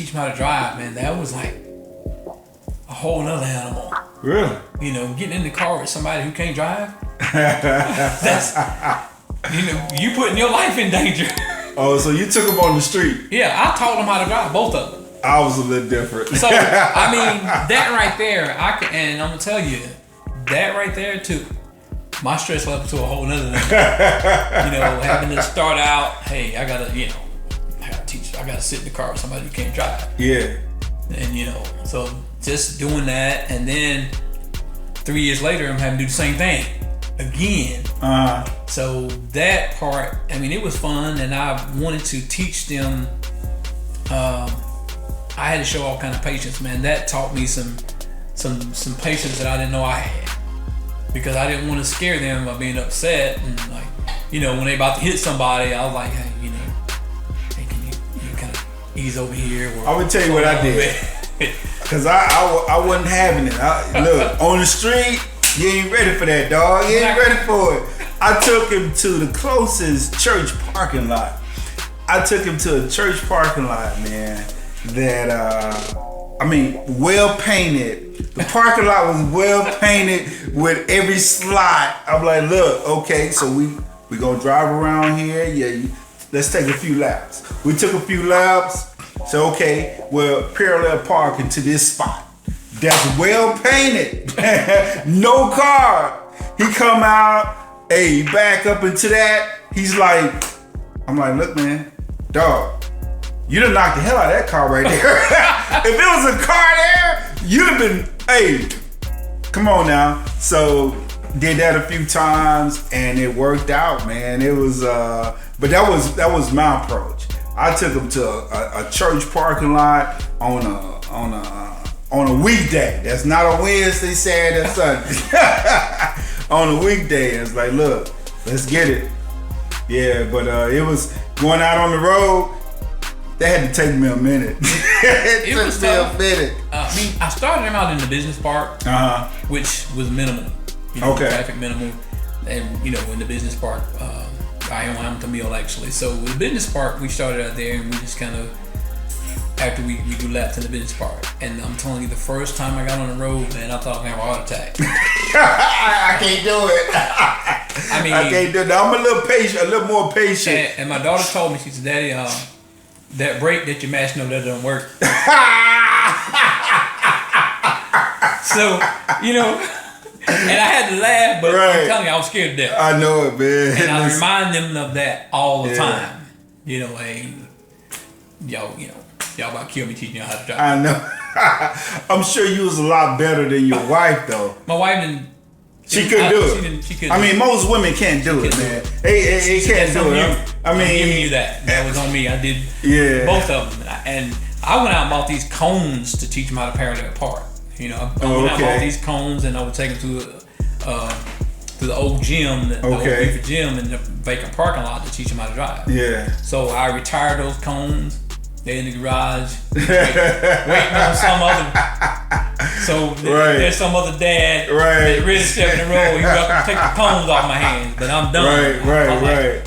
teach them how to drive, man, that was like a whole nother animal. Really? You know, getting in the car with somebody who can't drive, that's, you know, you putting your life in danger. Oh, so you took them on the street? Yeah, I taught them how to drive, both of them. I was a little different. So, I mean, that right there, and I'm going to tell you, that right there took my stress level to a whole nother level. You know, having to start out, hey, I got to teach, I got to sit in the car with somebody who can't drive. Yeah. And, you know, so just doing that, and then 3 years later, I'm having to do the same thing again. So that part, I mean, it was fun, and I wanted to teach them. I had to show all kind of patience, man. That taught me some patience that I didn't know I had, because I didn't want to scare them by being upset, and like, you know, when they about to hit somebody, I was like, hey, you know, hey, can you kind of ease over here? I would tell you what I did, cause I wasn't having it. Look, on the street, you ain't ready for that, dog. You ain't ready for it. I took him to the closest church parking lot. I took him to a church parking lot, man. That well painted. The parking lot was well painted with every slot. I'm like, look, okay, so we gonna drive around here. Yeah, let's take a few laps. We took a few laps. So okay, we're parallel parking to this spot. That's well painted. No car. He come out, hey, back up into that. He's like, I'm like, look, man, dog. You done knocked the hell out of that car right there. If it was a car there, you'd have been, hey, come on now. So did that a few times and it worked out, man. It was, but that was my approach. I took him to a church parking lot on a weekday. That's not a Wednesday, Saturday, Sunday. On a weekday, it's like, look, let's get it. Yeah, but it was going out on the road. That had to take me a minute. It was took me tough. a minute. I mean, I started them out in the business part, which was minimal. You know, traffic minimal. And, you know, in the business part, I am Hamilton Mill actually. So with the business part, we started out there, and we just kind of, after we do laps in the business part. And I'm telling you, the first time I got on the road, man, I thought I was going to have a heart attack. I can't do it. I mean, I can't do it. I'm a little patient, a little more patient. And my daughter told me, she said, Daddy, that brake that you're mashing over, that doesn't work. So, you know, and I had to laugh, but I'm telling you, I was scared to death. I know it, man. And I remind them of that all the time. You know, hey, y'all about to kill me teaching y'all how to drive. I know. I'm sure you was a lot better than your wife, though. My wife didn't. She couldn't do it. She couldn't. I mean, most women can't do it, man. They can't do it. I mean, I'm giving you that. That was on me. I did both of them, and I went out and bought these cones to teach them how to parallel park. You know, I went out and bought these cones, and I would take them to the old gym, the old Beaver gym in the vacant parking lot to teach them how to drive. Yeah. So I retired those cones. They're in the garage, waiting on some other. So there's some other dad that really stepping the road. You got to take the cones off my hands, but I'm done. Right.